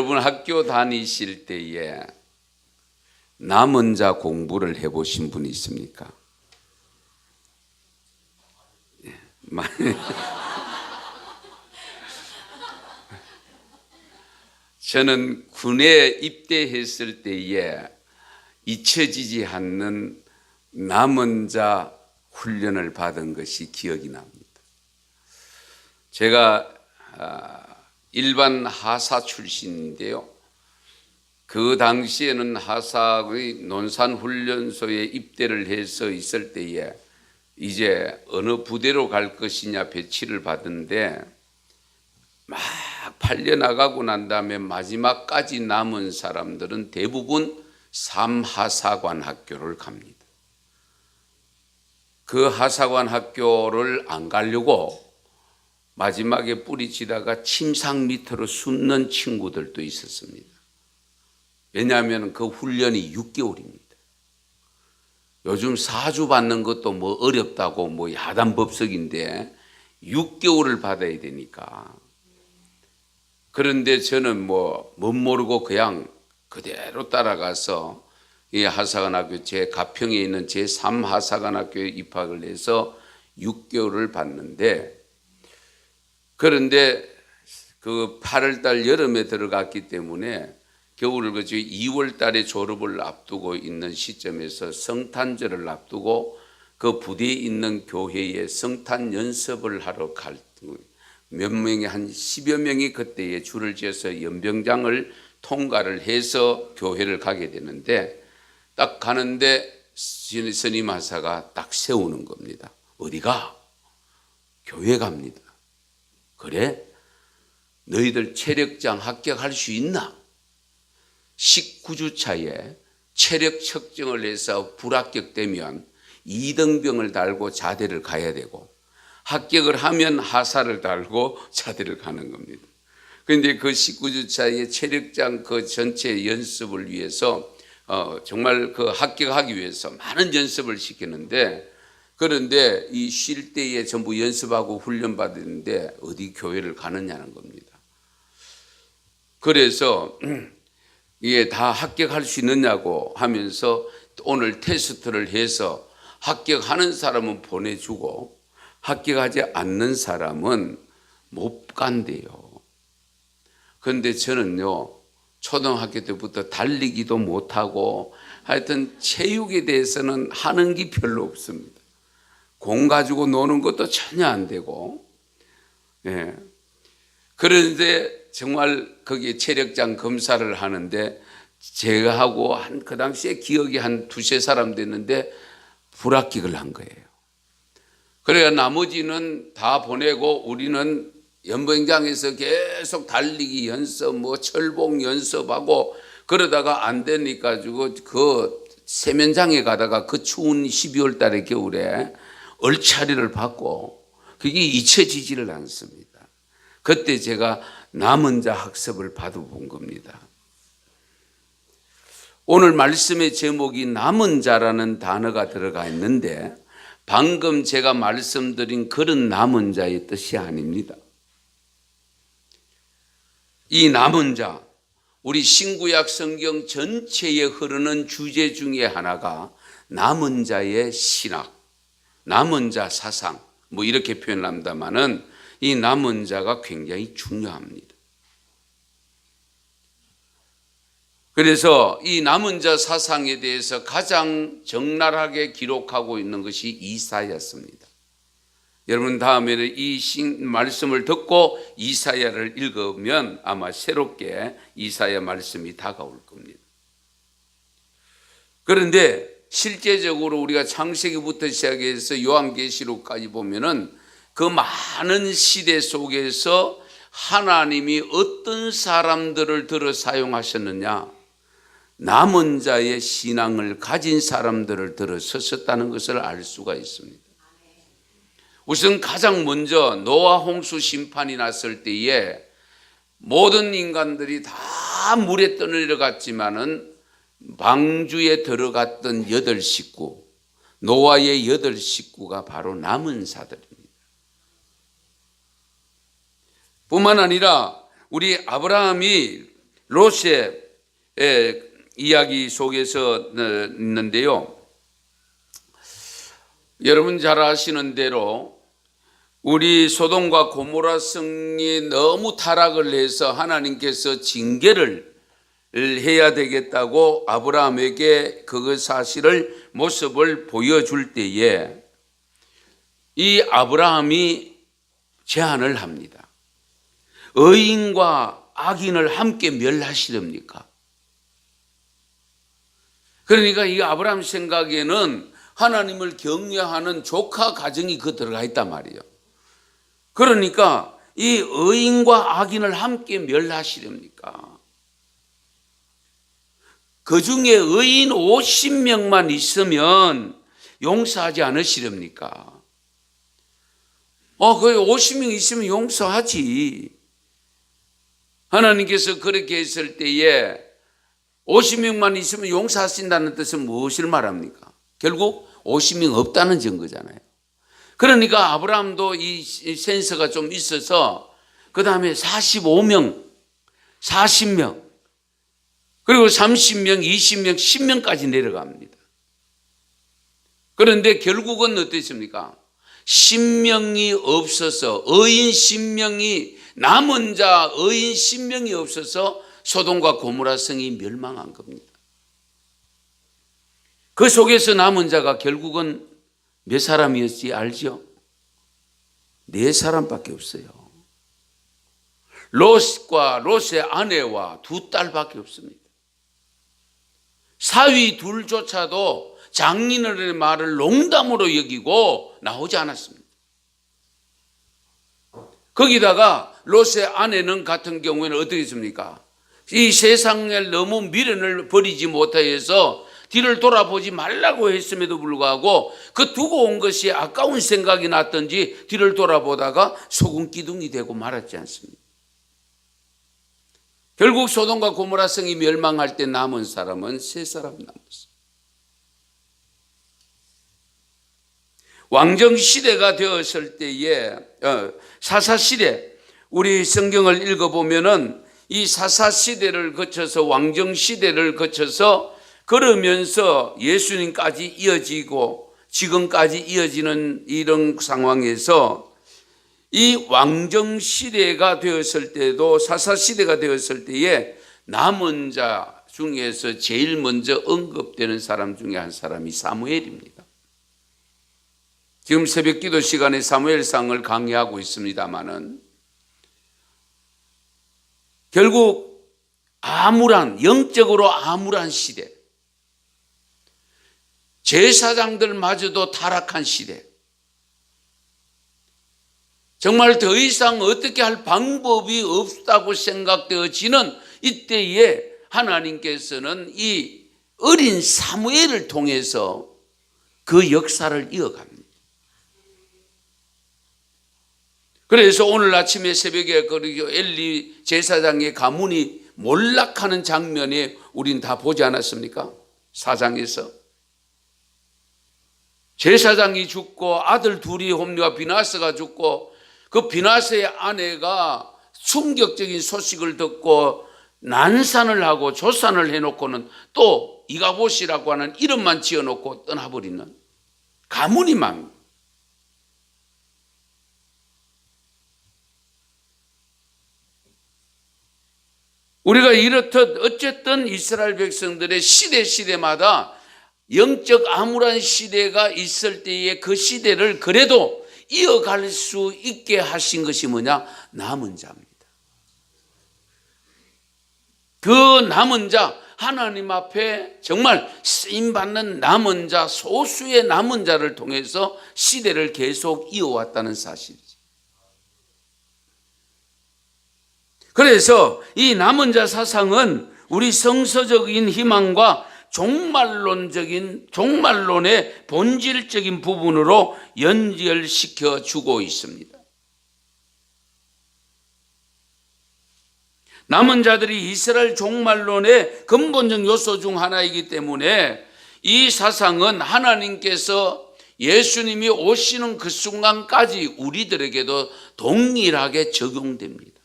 여러분 학교 다니실 때에 남은 자 공부를 해보신 분이 있습니까? 저는 군에 입대했을 때에 잊혀지지 않는 남은 자 훈련을 받은 것이 기억이 납니다. 제가 일반 하사 출신인데요. 그 당시에는 하사의 논산훈련소에 입대를 해서 있을 때에 이제 어느 부대로 갈 것이냐 배치를 받은데 막 팔려나가고 난 다음에 마지막까지 남은 사람들은 대부분 삼하사관 학교를 갑니다. 그 하사관 학교를 안 가려고 마지막에 뿌리치다가 침상 밑으로 숨는 친구들도 있었습니다. 왜냐하면 그 훈련이 6개월입니다. 요즘 사주 받는 것도 뭐 어렵다고 뭐 야단법석인데 6개월을 받아야 되니까. 그런데 저는 뭐 못 모르고 그냥 그대로 따라가서 이 하사관학교 제 가평에 있는 제3하사관학교에 입학을 해서 6개월을 받는데, 그런데 그 8월달 여름에 들어갔기 때문에 겨울을 그저 2월 달에 졸업을 앞두고 있는 시점에서 성탄절을 앞두고 그 부대에 있는 교회에 성탄 연습을 하러 갈 몇 명이 한 10여 명이 그때에 줄을 지어서 연병장을 통과를 해서 교회를 가게 되는데, 딱 가는데 스님 하사가 딱 세우는 겁니다. 어디가? 교회 갑니다. 그래? 너희들 체력장 합격할 수 있나? 19주차에 체력 측정을 해서 불합격되면 2등병을 달고 자대를 가야 되고, 합격을 하면 하사를 달고 자대를 가는 겁니다. 그런데 그 19주차에 체력장 그 전체 연습을 위해서 정말 그 합격하기 위해서 많은 연습을 시키는데, 그런데 이 쉴 때에 전부 연습하고 훈련 받는데 어디 교회를 가느냐는 겁니다. 그래서 이게 다 합격할 수 있느냐고 하면서 오늘 테스트를 해서 합격하는 사람은 보내주고 합격하지 않는 사람은 못 간대요. 그런데 저는요, 초등학교 때부터 달리기도 못하고 하여튼 체육에 대해서는 하는 게 별로 없습니다. 공 가지고 노는 것도 전혀 안 되고. 예. 그런데 정말 거기에 체력장 검사를 하는데 제가 하고 그 당시에 기억이 한 두세 사람 됐는데 불합격을 한 거예요. 그래야 나머지는 다 보내고 우리는 연병장에서 계속 달리기 연습, 뭐 철봉 연습하고 그러다가 안 되니까 그 세면장에 가다가 그 추운 12월 달에 겨울에 얼차리를 받고 그게 잊혀지지를 않습니다. 그때 제가 남은 자 학습을 받아본 겁니다. 오늘 말씀의 제목이 남은 자라는 단어가 들어가 있는데 방금 제가 말씀드린 그런 남은 자의 뜻이 아닙니다. 이 남은 자, 우리 신구약 성경 전체에 흐르는 주제 중에 하나가 남은 자의 신학, 남은 자 사상, 뭐 이렇게 표현합니다만은 이 남은 자가 굉장히 중요합니다. 그래서 이 남은 자 사상에 대해서 가장 적나라하게 기록하고 있는 것이 이사야서입니다. 여러분 다음에는 이 말씀을 듣고 이사야를 읽으면 아마 새롭게 이사야 말씀이 다가올 겁니다. 그런데 실제적으로 우리가 창세기부터 시작해서 요한계시록까지 보면은 그 많은 시대 속에서 하나님이 어떤 사람들을 들어 사용하셨느냐, 남은 자의 신앙을 가진 사람들을 들어 서셨다는 것을 알 수가 있습니다. 우선 가장 먼저 노아 홍수 심판이 났을 때에 모든 인간들이 다 물에 떠내려갔지만은 방주에 들어갔던 8식구, 노아의 8식구가 바로 남은 자들입니다. 뿐만 아니라 우리 아브라함이 롯의 이야기 속에서 있는데요. 여러분 잘 아시는 대로 우리 소돔과 고모라 성이 너무 타락을 해서 하나님께서 징계를 해야 되겠다고 아브라함에게 그 사실을 모습을 보여줄 때에 이 아브라함이 제안을 합니다. 의인과 악인을 함께 멸하시렵니까? 그러니까 이 아브라함 생각에는 하나님을 경외하는 조카 가정이 그 들어가 있단 말이에요. 그러니까 이 의인과 악인을 함께 멸하시렵니까? 그 중에 의인 50명만 있으면 용서하지 않으시렵니까? 그 50명 있으면 용서하지. 하나님께서 그렇게 했을 때에 50명만 있으면 용서하신다는 뜻은 무엇을 말합니까? 결국 50명 없다는 증거잖아요. 그러니까 아브라함도 이 센서가 좀 있어서 그 다음에 45명, 40명, 그리고 30명, 20명, 10명까지 내려갑니다. 그런데 결국은 어땠습니까? 10명이 없어서 의인 10명이 남은 자 의인 10명이 없어서 소돔과 고모라 성이 멸망한 겁니다. 그 속에서 남은 자가 결국은 몇 사람이었지 알죠? 4사람밖에 없어요. 롯과 롯의 아내와 2딸밖에 없습니다. 사위 둘조차도 장인어른의 말을 농담으로 여기고 나오지 않았습니다. 거기다가 롯의 아내는 같은 경우에는 어떻게 했습니까? 이 세상에 너무 미련을 버리지 못하여서 뒤를 돌아보지 말라고 했음에도 불구하고 그 두고 온 것이 아까운 생각이 났던지 뒤를 돌아보다가 소금 기둥이 되고 말았지 않습니까? 결국 소돔과 고모라 성이 멸망할 때 남은 사람은 3사람 남았어요. 왕정시대가 되었을 때에 사사시대, 우리 성경을 읽어보면은 이 사사시대를 거쳐서 왕정시대를 거쳐서 그러면서 예수님까지 이어지고 지금까지 이어지는 이런 상황에서 이 왕정시대가 되었을 때도 사사시대가 되었을 때에 남은 자 중에서 제일 먼저 언급되는 사람 중에 한 사람이 사무엘입니다. 지금 새벽 기도 시간에 사무엘상을 강의하고 있습니다마는 결국 영적으로 암울한 시대, 제사장들마저도 타락한 시대, 정말 더 이상 어떻게 할 방법이 없다고 생각되어지는 이때에 하나님께서는 이 어린 사무엘을 통해서 그 역사를 이어갑니다. 그래서 오늘 아침에 새벽에 그리고 엘리 제사장의 가문이 몰락하는 장면에 우린 다 보지 않았습니까? 4장에서 제사장이 죽고 아들 둘이 홈리와 비나스가 죽고 그 비나스의 아내가 충격적인 소식을 듣고 난산을 하고 조산을 해놓고는 또 이가봇이라고 하는 이름만 지어놓고 떠나버리는 가문이 망. 우리가 이렇듯 어쨌든 이스라엘 백성들의 시대마다 영적 암울한 시대가 있을 때에 그 시대를 그래도 이어갈 수 있게 하신 것이 뭐냐? 남은 자입니다. 그 남은 자, 하나님 앞에 정말 쓰임받는 남은 자, 소수의 남은 자를 통해서 시대를 계속 이어왔다는 사실이죠. 그래서 이 남은 자 사상은 우리 성서적인 희망과 종말론의 본질적인 부분으로 연결시켜 주고 있습니다. 남은 자들이 이스라엘 종말론의 근본적 요소 중 하나이기 때문에 이 사상은 하나님께서 예수님이 오시는 그 순간까지 우리들에게도 동일하게 적용됩니다.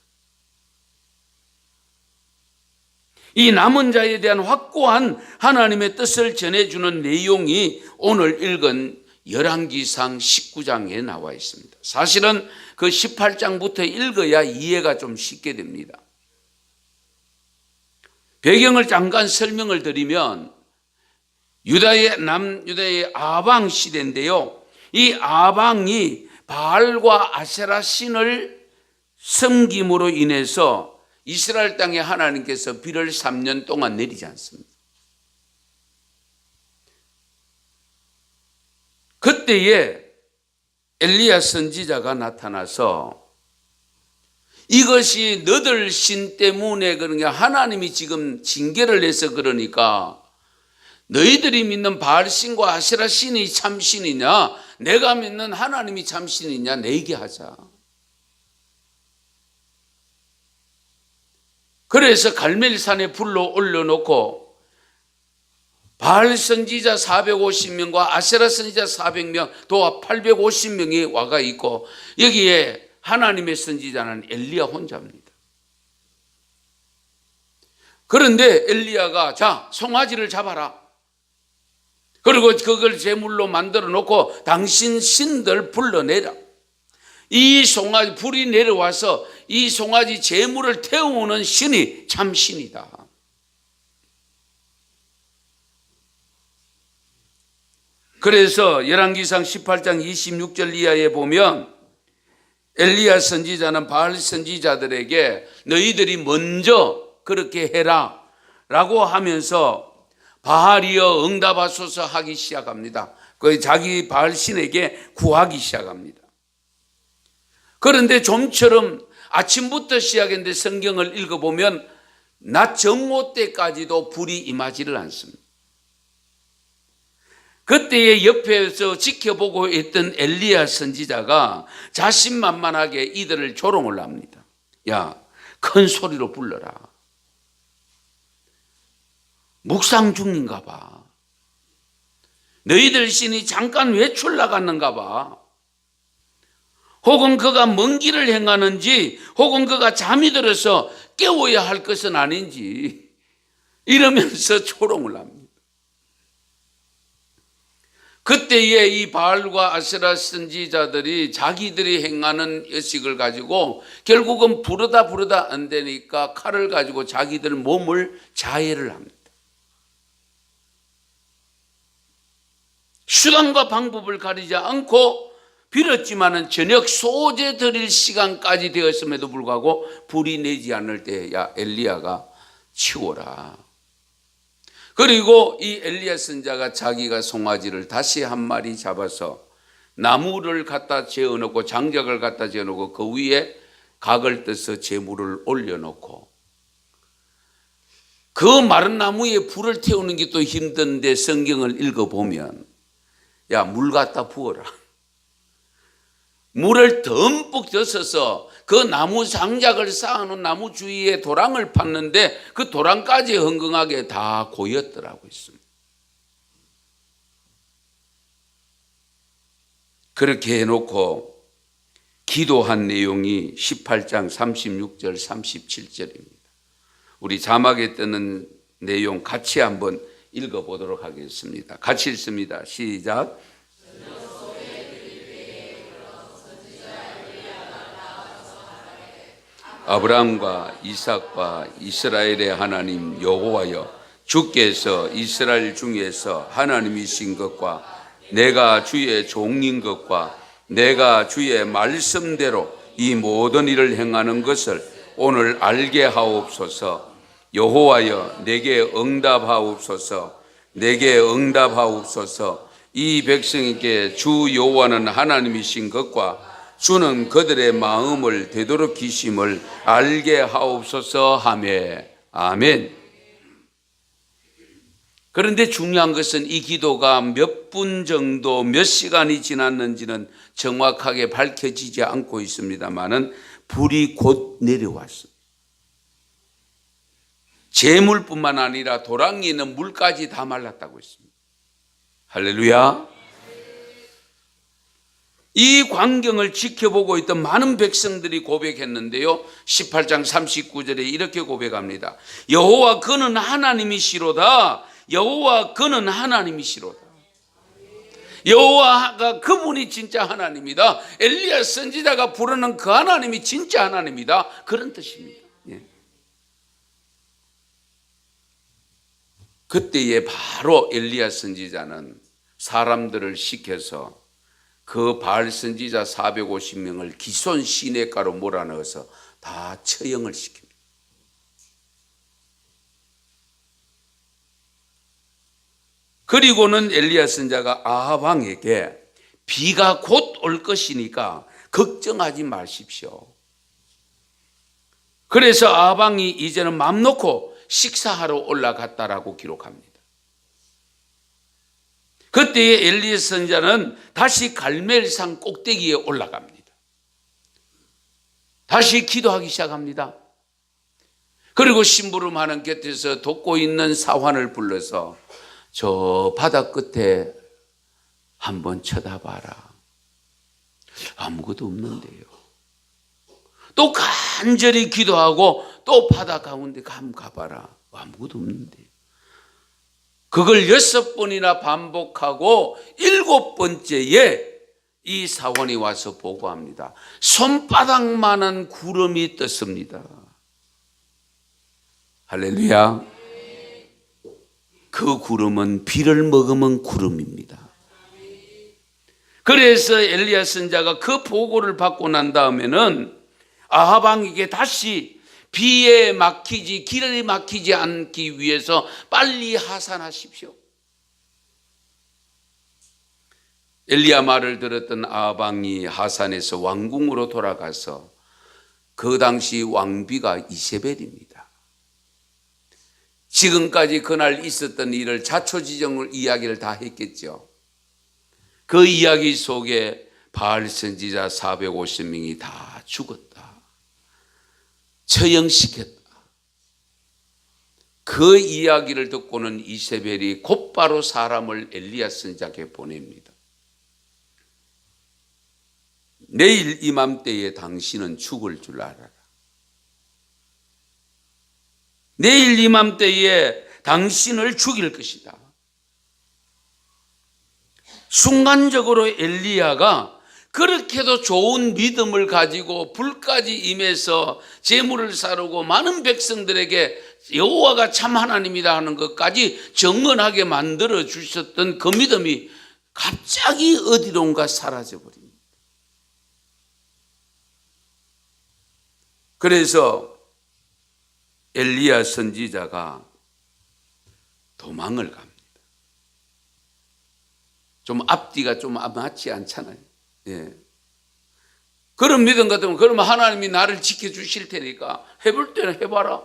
이 남은 자에 대한 확고한 하나님의 뜻을 전해주는 내용이 오늘 읽은 열왕기상 19장에 나와 있습니다. 사실은 그 18장부터 읽어야 이해가 좀 쉽게 됩니다. 배경을 잠깐 설명을 드리면 남유다의 아방 시대인데요. 이 아방이 바알과 아세라 신을 섬김으로 인해서 이스라엘 땅에 하나님께서 비를 3년 동안 내리지 않습니다. 그때에 엘리야 선지자가 나타나서 이것이 너들 신 때문에 그러니까 하나님이 지금 징계를 해서 그러니까 너희들이 믿는 바알 신과 아세라 신이 참신이냐 내가 믿는 하나님이 참신이냐 내기하자. 그래서 갈멜산에 불러 올려놓고 바알 선지자 450명과 아세라 선지자 400명 또 850명이 와가 있고 여기에 하나님의 선지자는 엘리야 혼자입니다. 그런데 엘리야가 자 송아지를 잡아라. 그리고 그걸 제물로 만들어 놓고 당신 신들 불러내라. 이 송아지 불이 내려와서 이 송아지 제물을 태우는 신이 참 신이다. 그래서 열왕기상 18장 26절 이하에 보면 엘리야 선지자는 바알 선지자들에게 너희들이 먼저 그렇게 해라 라고 하면서 바알이여 응답하소서 하기 시작합니다. 그 자기 바알 신에게 구하기 시작합니다. 그런데 좀처럼 아침부터 시작했는데 성경을 읽어보면 낮 정오 때까지도 불이 임하지를 않습니다. 그때에 옆에서 지켜보고 있던 엘리야 선지자가 자신만만하게 이들을 조롱을 합니다. 야, 큰 소리로 불러라. 묵상 중인가 봐. 너희들 신이 잠깐 외출 나갔는가 봐. 혹은 그가 먼 길을 행하는지 혹은 그가 잠이 들어서 깨워야 할 것은 아닌지 이러면서 조롱을 합니다. 그때에 이 바알과 아세라 선지자들이 자기들이 행하는 의식을 가지고 결국은 부르다 안 되니까 칼을 가지고 자기들 몸을 자해를 합니다. 수단과 방법을 가리지 않고 빌었지만은 저녁 소재 드릴 시간까지 되었음에도 불구하고 불이 내지 않을 때 야 엘리야가 치워라. 그리고 이 엘리야 선자가 자기가 송아지를 다시 한 마리 잡아서 나무를 갖다 재어놓고 장작을 갖다 재어놓고 그 위에 각을 떠서 제물을 올려놓고 그 마른 나무에 불을 태우는 게 또 힘든데 성경을 읽어보면 야 물 갖다 부어라. 물을 듬뿍 젖어서 그 나무 장작을 쌓아놓은 나무 주위에 도랑을 팠는데 그 도랑까지 흥건하게 다 고였더라고 있습니다. 그렇게 해놓고 기도한 내용이 18장 36절 37절입니다. 우리 자막에 뜨는 내용 같이 한번 읽어보도록 하겠습니다. 같이 읽습니다. 시작. 아브라함과 이삭과 이스라엘의 하나님 여호와여 주께서 이스라엘 중에서 하나님이신 것과 내가 주의 종인 것과 내가 주의 말씀대로 이 모든 일을 행하는 것을 오늘 알게 하옵소서. 여호와여 내게 응답하옵소서. 내게 응답하옵소서. 이 백성에게 주 여호와는 하나님이신 것과 주는 그들의 마음을 되도록이심을 알게 하옵소서 하며 아멘. 그런데 중요한 것은 이 기도가 몇 분 정도 몇 시간이 지났는지는 정확하게 밝혀지지 않고 있습니다만은 불이 곧 내려왔습니다. 재물뿐만 아니라 도랑에 있는 물까지 다 말랐다고 했습니다. 할렐루야. 이 광경을 지켜보고 있던 많은 백성들이 고백했는데요, 18장 39절에 이렇게 고백합니다. 여호와 그는 하나님이시로다. 여호와 그는 하나님이시로다. 여호와가 그분이 진짜 하나님이다. 엘리야 선지자가 부르는 그 하나님이 진짜 하나님이다. 그런 뜻입니다. 예. 그때에 바로 엘리야 선지자는 사람들을 시켜서 그 바알 선지자 450명을 기손 시내가로 몰아넣어서 다 처형을 시킵니다. 그리고는 엘리야 선지자가 아합 왕에게 비가 곧 올 것이니까 걱정하지 마십시오. 그래서 아합 왕이 이제는 맘 놓고 식사하러 올라갔다라고 기록합니다. 그때에 엘리야 선지자는 다시 갈멜산 꼭대기에 올라갑니다. 다시 기도하기 시작합니다. 그리고 심부름하는 곁에서 돕고 있는 사환을 불러서 저 바다 끝에 한번 쳐다봐라. 아무것도 없는데요. 또 간절히 기도하고 또 바다 가운데 한번 가봐라. 아무것도 없는데요. 그걸 6번이나 반복하고 7번째에 이 사원이 와서 보고합니다. 손바닥만한 구름이 떴습니다. 할렐루야. 그 구름은 비를 머금은 구름입니다. 그래서 엘리야 선지자가 그 보고를 받고 난 다음에는 아합 왕에게 다시 비에 막히지, 길에 막히지 않기 위해서 빨리 하산하십시오. 엘리야 말을 들었던 아합 왕이 하산해서 왕궁으로 돌아가서 그 당시 왕비가 이세벨입니다. 지금까지 그날 있었던 일을 자초지종을 이야기를 다 했겠죠. 그 이야기 속에 바알 선지자 450명이 다 죽었다. 처형시켰다. 그 이야기를 듣고는 이세벨이 곧바로 사람을 엘리야 선지자에게 보냅니다. 내일 이맘때에 당신은 죽을 줄 알아라. 내일 이맘때에 당신을 죽일 것이다. 순간적으로 엘리야가 그렇게도 좋은 믿음을 가지고 불까지 임해서 재물을 사르고 많은 백성들에게 여호와가 참 하나님이다 하는 것까지 정언하게 만들어 주셨던 그 믿음이 갑자기 어디론가 사라져 버립니다. 그래서 엘리야 선지자가 도망을 갑니다. 좀 앞뒤가 좀 맞지 않잖아요. 예. 그런 믿음 같으면 그러면 하나님이 나를 지켜주실 테니까 해볼 때는 해봐라.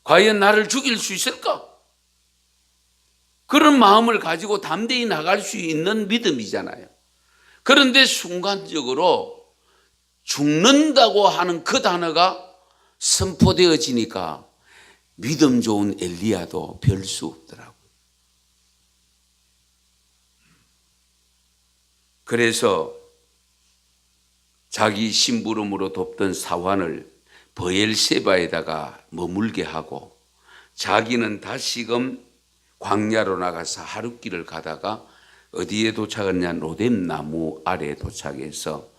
과연 나를 죽일 수 있을까? 그런 마음을 가지고 담대히 나갈 수 있는 믿음이잖아요. 그런데 순간적으로 죽는다고 하는 그 단어가 선포되어지니까 믿음 좋은 엘리야도 별 수 없더라고요. 그래서 자기 심부름으로 돕던 사환을 브엘세바에다가 머물게 하고 자기는 다시금 광야로 나가서 하룻길을 가다가 어디에 도착했냐? 로뎀 나무 아래에 도착해서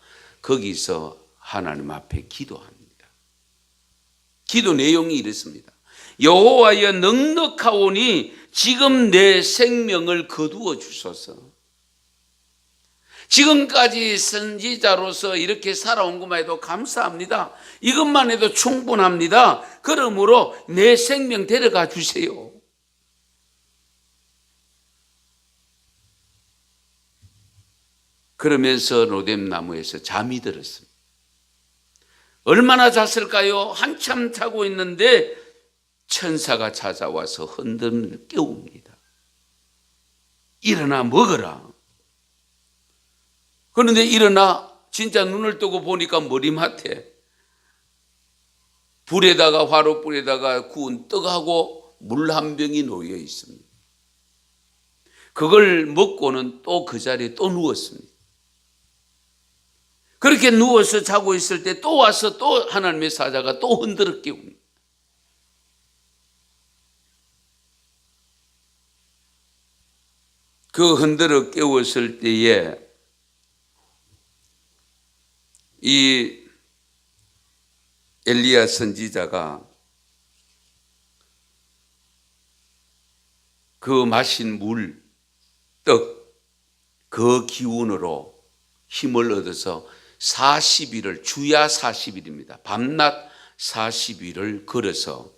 거기서 하나님 앞에 기도합니다. 기도 내용이 이렇습니다. 여호와여 넉넉하오니 지금 내 생명을 거두어 주소서. 지금까지 선지자로서 이렇게 살아온 것만 해도 감사합니다. 이것만 해도 충분합니다. 그러므로 내 생명 데려가 주세요. 그러면서 로뎀 나무에서 잠이 들었습니다. 얼마나 잤을까요? 한참 자고 있는데 천사가 찾아와서 흔들며 깨웁니다. 일어나 먹어라. 그런데 일어나 진짜 눈을 뜨고 보니까 머리맡에 불에다가 화롯불에다가 구운 떡하고 물 한 병이 놓여 있습니다. 그걸 먹고는 또 그 자리에 또 누웠습니다. 그렇게 누워서 자고 있을 때 또 와서 또 하나님의 사자가 또 흔들어 깨웁니다. 그 흔들어 깨웠을 때에 이 엘리야 선지자가 그 마신 물, 떡, 그 기운으로 힘을 얻어서 40일을, 주야 40일입니다. 밤낮 40일을 걸어서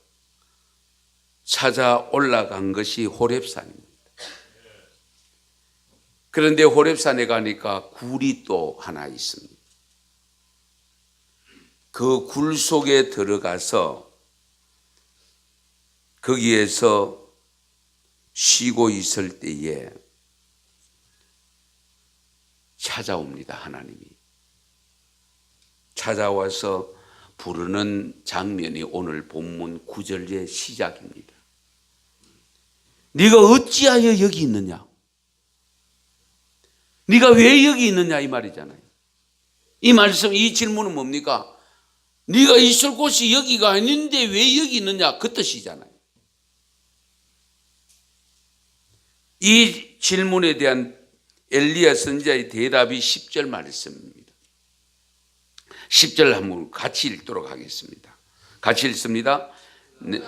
찾아 올라간 것이 호렙산입니다. 그런데 호렙산에 가니까 굴이 또 하나 있습니다. 그 굴 속에 들어가서 거기에서 쉬고 있을 때에 찾아옵니다. 하나님이 찾아와서 부르는 장면이 오늘 본문 9절의 시작입니다. 네가 어찌하여 여기 있느냐? 네가 왜 여기 있느냐 이 말이잖아요. 이 말씀, 이 질문은 뭡니까? 네가 있을 곳이 여기가 아닌데 왜 여기 있느냐 그 뜻이잖아요. 이 질문에 대한 엘리야 선지자의 대답이 10절 말씀입니다. 10절 한번 같이 읽도록 하겠습니다. 같이 읽습니다. 네.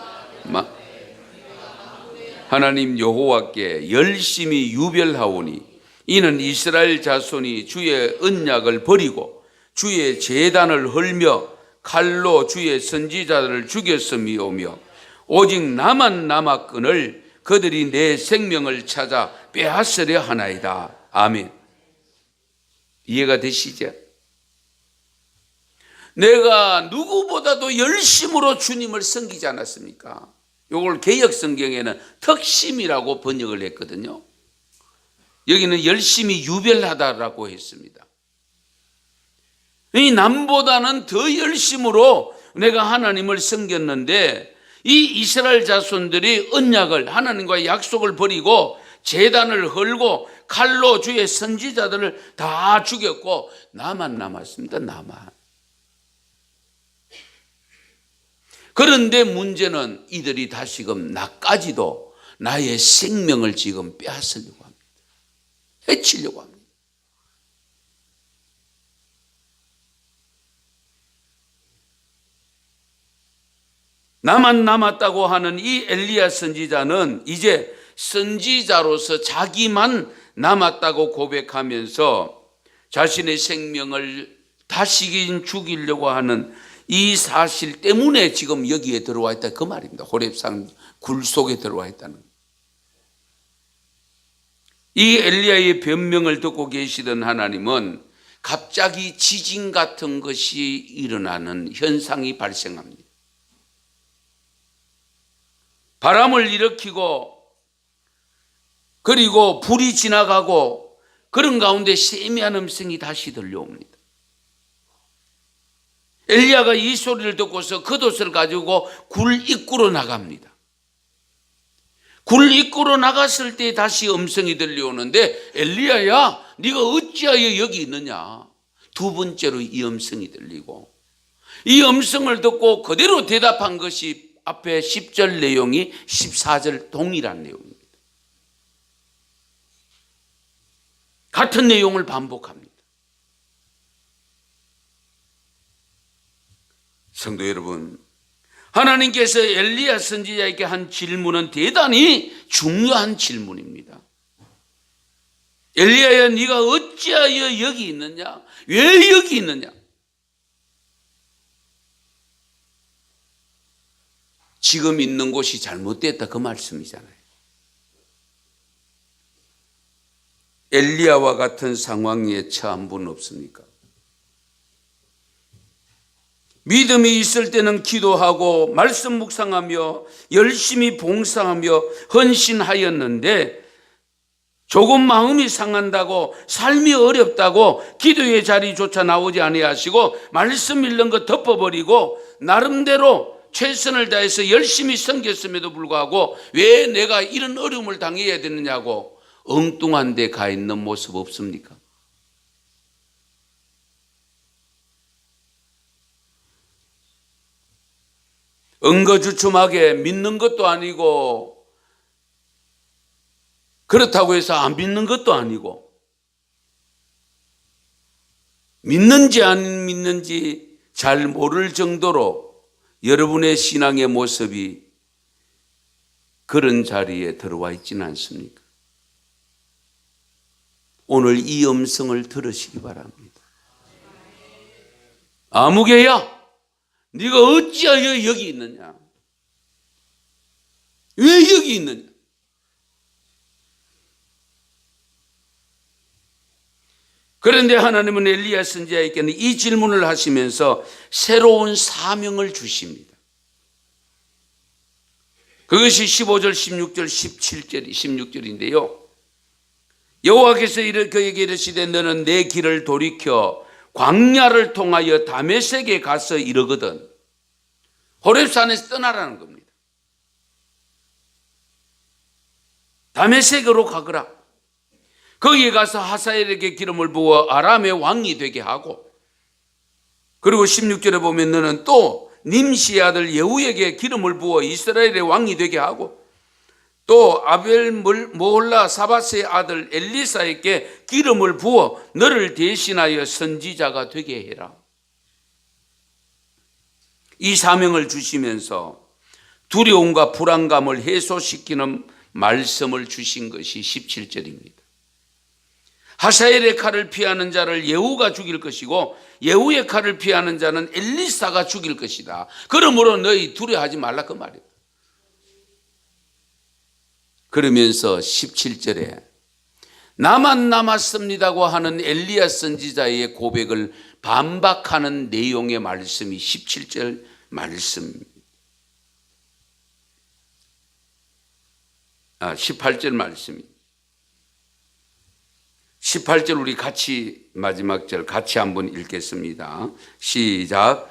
하나님 여호와께 열심히 유별하오니 이는 이스라엘 자손이 주의 언약을 버리고 주의 제단을 헐며 칼로 주의 선지자들을 죽였음이오며 오직 나만 남았거늘 그들이 내 생명을 찾아 빼앗으려 하나이다. 아멘. 이해가 되시죠? 내가 누구보다도 열심으로 주님을 섬기지 않았습니까? 이걸 개역 성경에는 특심이라고 번역을 했거든요. 여기는 열심히 유별하다라고 했습니다. 이 남보다는 더 열심으로 내가 하나님을 섬겼는데 이 이스라엘 자손들이 언약을, 하나님과의 약속을 버리고 제단을 헐고 칼로 주의 선지자들을 다 죽였고 나만 남았습니다. 나만. 그런데 문제는 이들이 다시금 나까지도 나의 생명을 지금 빼앗으려고 합니다. 해치려고 합니다. 나만 남았다고 하는 이 엘리야 선지자는 이제 선지자로서 자기만 남았다고 고백하면서 자신의 생명을 다시금 죽이려고 하는 이 사실 때문에 지금 여기에 들어와 있다 그 말입니다. 호렙산 굴 속에 들어와 있다는. 이 엘리야의 변명을 듣고 계시던 하나님은 갑자기 지진 같은 것이 일어나는 현상이 발생합니다. 바람을 일으키고 그리고 불이 지나가고 그런 가운데 세미한 음성이 다시 들려옵니다. 엘리야가 이 소리를 듣고서 겉옷을 가지고 굴 입구로 나갑니다. 굴 입구로 나갔을 때 다시 음성이 들려오는데 엘리야야 네가 어찌하여 여기 있느냐. 두 번째로 이 음성이 들리고 이 음성을 듣고 그대로 대답한 것이 앞에 10절 내용이 14절 동일한 내용입니다. 같은 내용을 반복합니다. 성도 여러분, 하나님께서 엘리야 선지자에게 한 질문은 대단히 중요한 질문입니다. 엘리야야 네가 어찌하여 여기 있느냐? 왜 여기 있느냐? 지금 있는 곳이 잘못됐다 그 말씀이잖아요. 엘리야와 같은 상황에 처한 분 없습니까? 믿음이 있을 때는 기도하고 말씀 묵상하며 열심히 봉사하며 헌신하였는데 조금 마음이 상한다고 삶이 어렵다고 기도의 자리조차 나오지 아니하시고 말씀 읽는 거 덮어버리고 나름대로 최선을 다해서 열심히 섬겼음에도 불구하고 왜 내가 이런 어려움을 당해야 되느냐고 엉뚱한 데 가 있는 모습 없습니까? 엉거주춤하게 믿는 것도 아니고 그렇다고 해서 안 믿는 것도 아니고 믿는지 안 믿는지 잘 모를 정도로 여러분의 신앙의 모습이 그런 자리에 들어와 있지는 않습니까? 오늘 이 음성을 들으시기 바랍니다. 아무개야, 네가 어찌하여 여기 있느냐? 왜 여기 있느냐? 그런데 하나님은 엘리야 선지자에게는 이 질문을 하시면서 새로운 사명을 주십니다. 그것이 15절, 16절, 17절, 16절인데요. 여호와께서 그에게 이르시되 너는 내 길을 돌이켜 광야를 통하여 다메섹에 가서 이르거든. 호렙산에서 떠나라는 겁니다. 다메섹으로 가거라. 거기에 가서 하사엘에게 기름을 부어 아람의 왕이 되게 하고, 그리고 16절에 보면 너는 또 님시의 아들 예후에게 기름을 부어 이스라엘의 왕이 되게 하고, 또 아벨 모홀라 사바스의 아들 엘리사에게 기름을 부어 너를 대신하여 선지자가 되게 해라. 이 사명을 주시면서 두려움과 불안감을 해소시키는 말씀을 주신 것이 17절입니다. 하사엘의 칼을 피하는 자를 예후가 죽일 것이고 예후의 칼을 피하는 자는 엘리사가 죽일 것이다. 그러므로 너희 두려워하지 말라, 그 말이에요. 그러면서 17절에 나만 남았습니다고 하는 엘리야 선지자의 고백을 반박하는 내용의 말씀이 17절 말씀입니다. 18절 말씀입니다. 18절 우리 같이 마지막 절 같이 한번 읽겠습니다. 시작.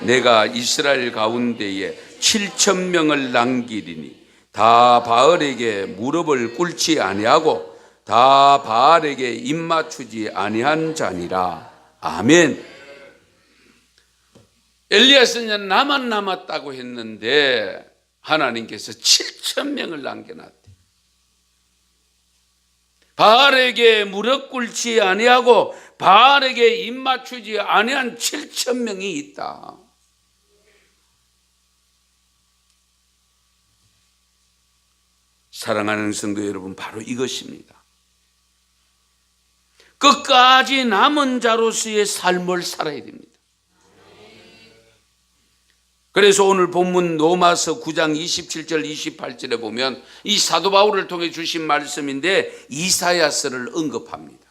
내가 이스라엘 가운데에 7,000명을 남기리니 다 바알에게 무릎을 꿇지 아니하고 다 바알에게 입맞추지 아니한 자니라. 아멘. 엘리야 선지자는 나만 남았다고 했는데 하나님께서 7,000명을 남겨놨대. 바알에게 무릎 꿇지 아니하고 바알에게 입맞추지 아니한 7,000명이 있다. 사랑하는 성도 여러분, 바로 이것입니다. 끝까지 남은 자로서의 삶을 살아야 됩니다. 그래서 오늘 본문 로마서 9장 27절 28절에 보면 이 사도 바울을 통해 주신 말씀인데 이사야서를 언급합니다.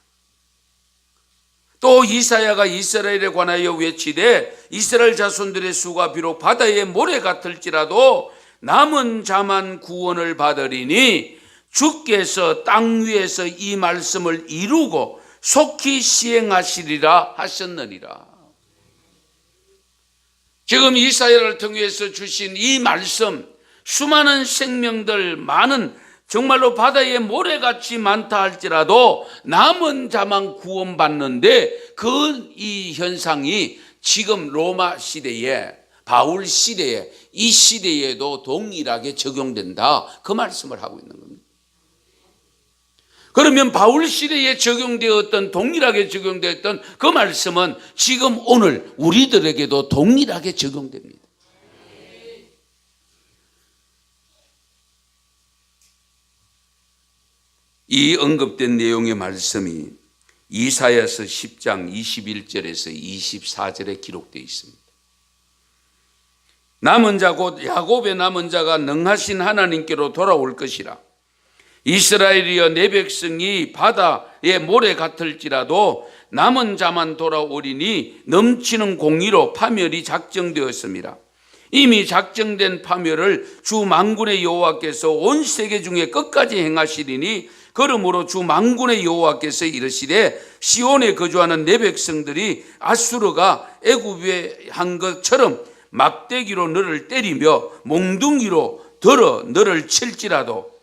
또 이사야가 이스라엘에 관하여 외치되 이스라엘 자손들의 수가 비록 바다의 모래 같을지라도 남은 자만 구원을 받으리니 주께서 땅 위에서 이 말씀을 이루고 속히 시행하시리라 하셨느니라. 지금 이사야를 통해서 주신 이 말씀, 수많은 생명들, 많은 정말로 바다의 모래같이 많다 할지라도 남은 자만 구원받는데 이 현상이 지금 로마 시대에, 바울 시대에, 이 시대에도 동일하게 적용된다, 그 말씀을 하고 있는 겁니다. 그러면 바울 시대에 적용되었던, 동일하게 적용되었던 그 말씀은 지금 오늘 우리들에게도 동일하게 적용됩니다. 이 언급된 내용의 말씀이 이사야서 10장 21절에서 24절에 기록되어 있습니다. 남은 자 곧 야곱의 남은 자가 능하신 하나님께로 돌아올 것이라. 이스라엘이여 내 백성이 바다의 모래 같을지라도 남은 자만 돌아오리니 넘치는 공의로 파멸이 작정되었습니다. 이미 작정된 파멸을 주 만군의 여호와께서 온 세계 중에 끝까지 행하시리니 그러므로 주 만군의 여호와께서 이르시되 시온에 거주하는 내 백성들이 아수르가 애굽에 한 것처럼 막대기로 너를 때리며 몽둥이로 들어 너를 칠지라도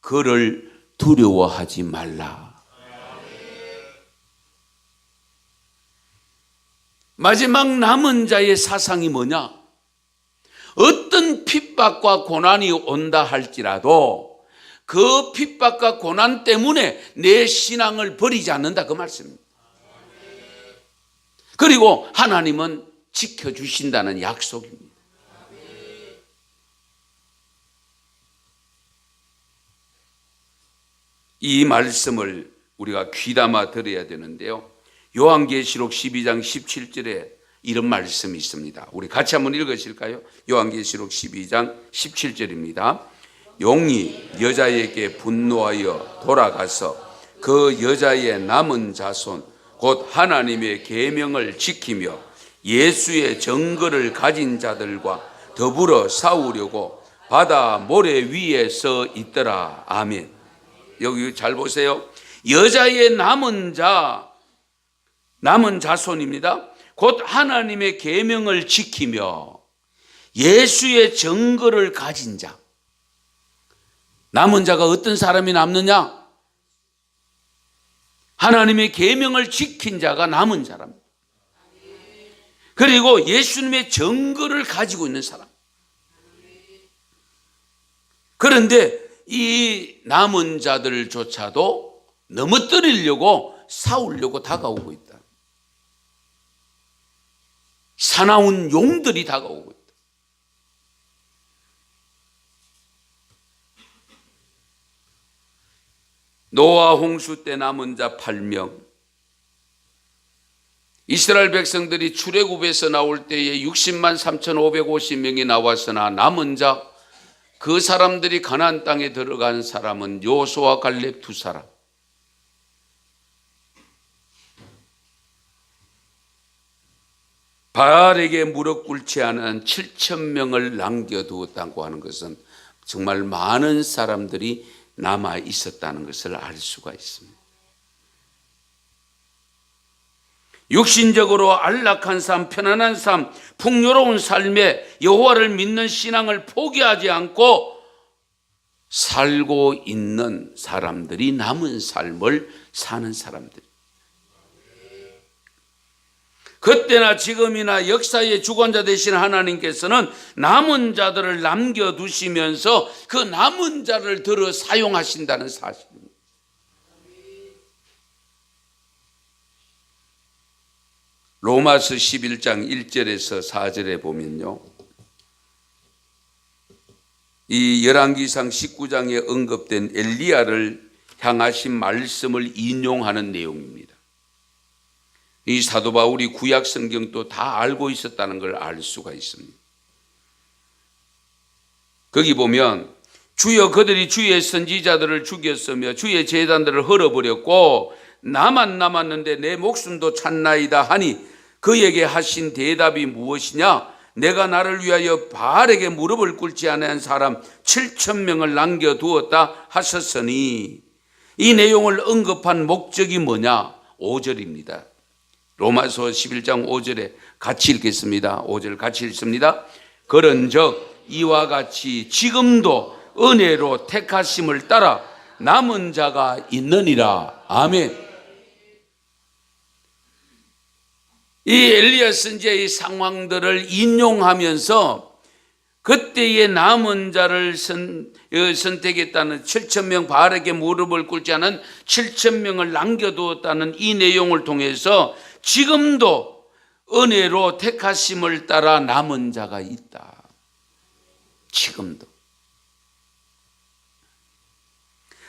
그를 두려워하지 말라. 마지막 남은 자의 사상이 뭐냐? 어떤 핍박과 고난이 온다 할지라도 그 핍박과 고난 때문에 내 신앙을 버리지 않는다, 그 말씀입니다. 그리고 하나님은 지켜주신다는 약속입니다. 이 말씀을 우리가 귀담아 들어야 되는데요, 요한계시록 12장 17절에 이런 말씀이 있습니다. 우리 같이 한번 읽으실까요? 요한계시록 12장 17절입니다. 용이 여자에게 분노하여 돌아가서 그 여자의 남은 자손 곧 하나님의 계명을 지키며 예수의 증거를 가진 자들과 더불어 싸우려고 바다 모래 위에 서 있더라. 아멘. 여기 잘 보세요. 여자의 남은 자손입니다. 곧 하나님의 계명을 지키며 예수의 증거를 가진 자. 남은 자가 어떤 사람이 남느냐? 하나님의 계명을 지킨 자가 남은 사람. 그리고 예수님의 증거를 가지고 있는 사람. 그런데 이 남은 자들조차도 넘어뜨리려고 싸우려고 다가오고 있다. 사나운 용들이 다가오고 있다. 노아 홍수 때 남은 자 8명, 이스라엘 백성들이 출애굽에서 나올 때에 60만 3,550명이 나왔으나 남은 자, 그 사람들이 가나안 땅에 들어간 사람은 여호수아 갈렙 두 사람. 바알에게 무릎 꿇지 않은 7,000명을 남겨두었다고 하는 것은 정말 많은 사람들이 남아 있었다는 것을 알 수가 있습니다. 육신적으로 안락한 삶, 편안한 삶, 풍요로운 삶에 여호와를 믿는 신앙을 포기하지 않고 살고 있는 사람들이 남은 삶을 사는 사람들. 그때나 지금이나 역사의 주관자 되신 하나님께서는 남은 자들을 남겨두시면서 그 남은 자를 들어 사용하신다는 사실입니다. 로마서 11장 1절에서 4절에 보면요, 이 열왕기상 19장에 언급된 엘리야를 향하신 말씀을 인용하는 내용입니다. 이 사도 바울이 구약 성경도 다 알고 있었다는 걸 알 수가 있습니다. 거기 보면 주여 그들이 주의 선지자들을 죽였으며 주의 제단들을 헐어버렸고 나만 남았는데 내 목숨도 찾나이다 하니 그에게 하신 대답이 무엇이냐? 내가 나를 위하여 바알에게 무릎을 꿇지 않은 사람 7,000명을 남겨두었다 하셨으니, 이 내용을 언급한 목적이 뭐냐? 5절입니다. 로마서 11장 5절에 같이 읽겠습니다. 5절 같이 읽습니다. 그런즉 이와 같이 지금도 은혜로 택하심을 따라 남은 자가 있느니라. 아멘. 이 엘리야 선지자의 상황들을 인용하면서 그때의 남은 자를 선택했다는 7,000명, 바알에게 무릎을 꿇지 않은 7,000명을 남겨두었다는 이 내용을 통해서 지금도 은혜로 택하심을 따라 남은 자가 있다. 지금도.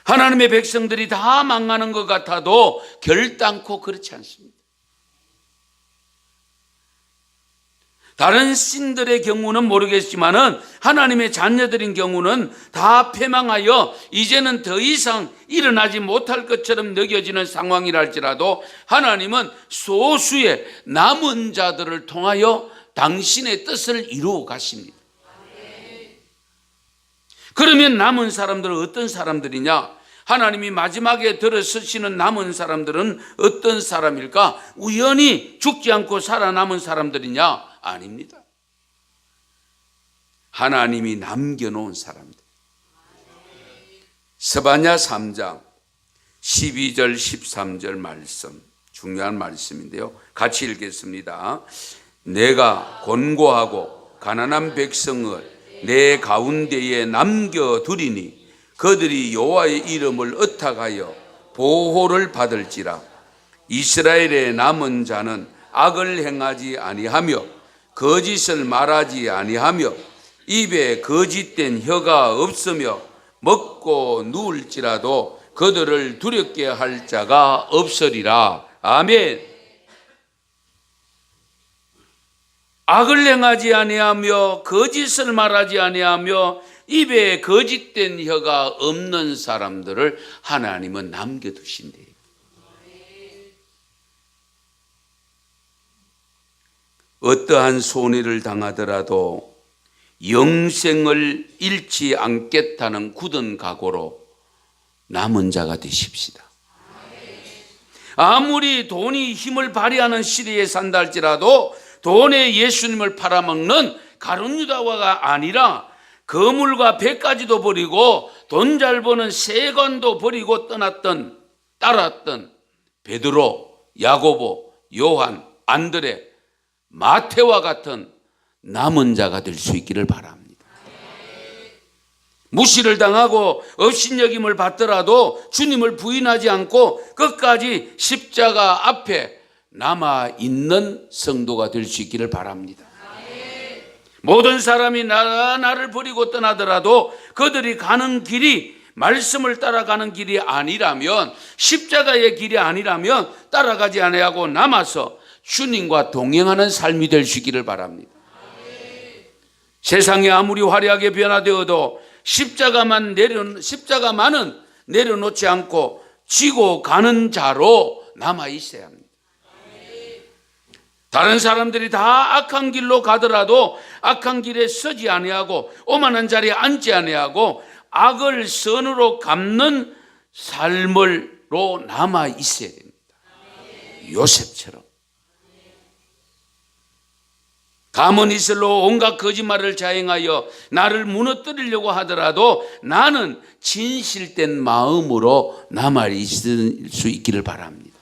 하나님의 백성들이 다 망하는 것 같아도 결단코 그렇지 않습니다. 다른 신들의 경우는 모르겠지만은 하나님의 자녀들인 경우는 다 패망하여 이제는 더 이상 일어나지 못할 것처럼 느껴지는 상황이랄지라도 하나님은 소수의 남은 자들을 통하여 당신의 뜻을 이루어 가십니다. 그러면 남은 사람들은 어떤 사람들이냐? 하나님이 마지막에 들어서시는 남은 사람들은 어떤 사람일까? 우연히 죽지 않고 살아남은 사람들이냐? 아닙니다. 하나님이 남겨놓은 사람들. 스바냐 3장 12절 13절 말씀, 중요한 말씀인데요. 같이 읽겠습니다. 내가 곤고하고 가난한 백성을 내 가운데에 남겨두리니 그들이 여호와의 이름을 의탁하여 보호를 받을지라. 이스라엘의 남은 자는 악을 행하지 아니하며 거짓을 말하지 아니하며 입에 거짓된 혀가 없으며 먹고 누울지라도 그들을 두렵게 할 자가 없으리라. 아멘. 악을 행하지 아니하며 거짓을 말하지 아니하며 입에 거짓된 혀가 없는 사람들을 하나님은 남겨두신대요. 어떠한 손해를 당하더라도 영생을 잃지 않겠다는 굳은 각오로 남은 자가 되십시다. 아무리 돈이 힘을 발휘하는 시대에 산다 할지라도 돈에 예수님을 팔아먹는 가룟유다가 아니라 거물과 배까지도 버리고 돈 잘 버는 세관도 버리고 따랐던 베드로, 야고보, 요한, 안드레, 마태와 같은 남은 자가 될 수 있기를 바랍니다. 무시를 당하고 업신여김을 받더라도 주님을 부인하지 않고 끝까지 십자가 앞에 남아있는 성도가 될 수 있기를 바랍니다. 모든 사람이 나를 버리고 떠나더라도 그들이 가는 길이 말씀을 따라가는 길이 아니라면, 십자가의 길이 아니라면 따라가지 아니하고 남아서 주님과 동행하는 삶이 될 수 있기를 바랍니다. 세상이 아무리 화려하게 변화되어도 십자가만은 내려놓지 않고 지고 가는 자로 남아 있어야 합니다. 다른 사람들이 다 악한 길로 가더라도 악한 길에 서지 아니하고 오만한 자리에 앉지 아니하고 악을 선으로 갚는 삶으로 남아 있어야 됩니다. 요셉처럼. 가문 이슬로 온갖 거짓말을 자행하여 나를 무너뜨리려고 하더라도 나는 진실된 마음으로 남아 있을 수 있기를 바랍니다.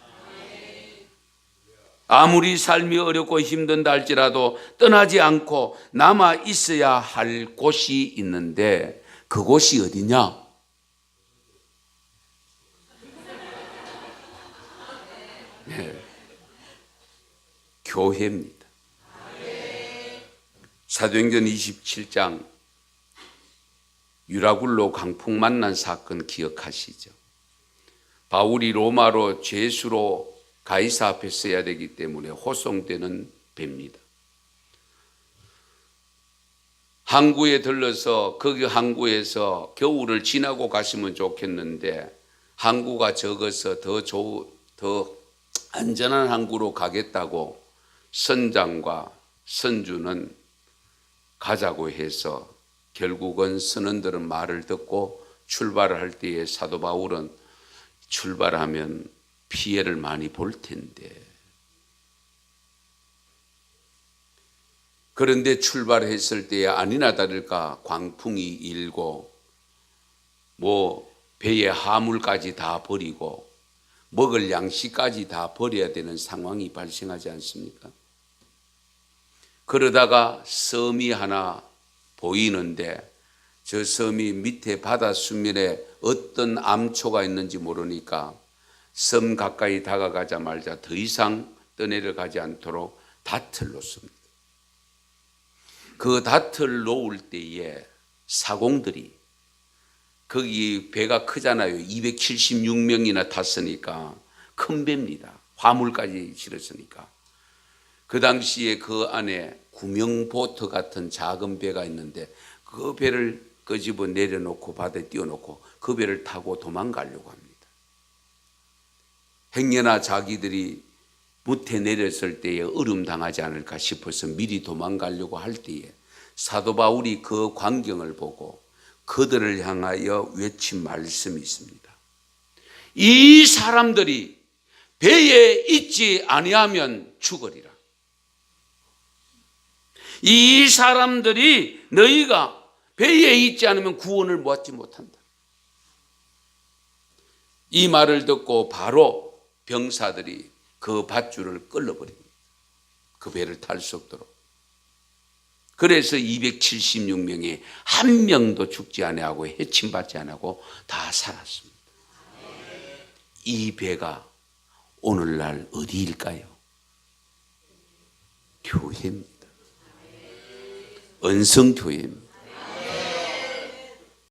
아무리 삶이 어렵고 힘든다 할지라도 떠나지 않고 남아 있어야 할 곳이 있는데 그곳이 어디냐? 네. 교회입니다. 사도행전 27장 유라굴로 강풍 만난 사건 기억하시죠? 바울이 로마로 죄수로 가이사 앞에 서야 되기 때문에 호송되는 배입니다. 항구에 들러서 거기 항구에서 겨울을 지나고 가시면 좋겠는데 항구가 적어서 더 안전한 항구로 가겠다고 선장과 선주는 가자고 해서 결국은 선원들은 말을 듣고 출발을 할 때에 사도 바울은 출발하면 피해를 많이 볼 텐데, 그런데 출발했을 때에 아니나 다를까 광풍이 일고 배의 하물까지 다 버리고 먹을 양식까지 다 버려야 되는 상황이 발생하지 않습니까? 그러다가 섬이 하나 보이는데 저 섬이 밑에 바다 수면에 어떤 암초가 있는지 모르니까 섬 가까이 다가가자마자 더 이상 떠내려가지 않도록 닷을 놓습니다. 그 닷을 놓을 때에 사공들이, 거기 배가 크잖아요. 276명이나 탔으니까 큰 배입니다. 화물까지 실었으니까. 그 당시에 그 안에 구명보트 같은 작은 배가 있는데 그 배를 끄집어 내려놓고 바다에 띄워놓고 그 배를 타고 도망가려고 합니다. 행여나 자기들이 무태 내렸을 때에 얼음당하지 않을까 싶어서 미리 도망가려고 할 때에 사도 바울이 그 광경을 보고 그들을 향하여 외친 말씀이 있습니다. 이 사람들이 배에 있지 아니하면 죽으리라. 이 사람들이 너희가 배에 있지 않으면 구원을 받지 못한다. 이 말을 듣고 바로 병사들이 그 밧줄을 끌어버립니다. 그 배를 탈 수 없도록. 그래서 276명이 한 명도 죽지 아니하고 해침받지 아니하고 다 살았습니다. 이 배가 오늘날 어디일까요? 교회입니다. 은성교회입니다.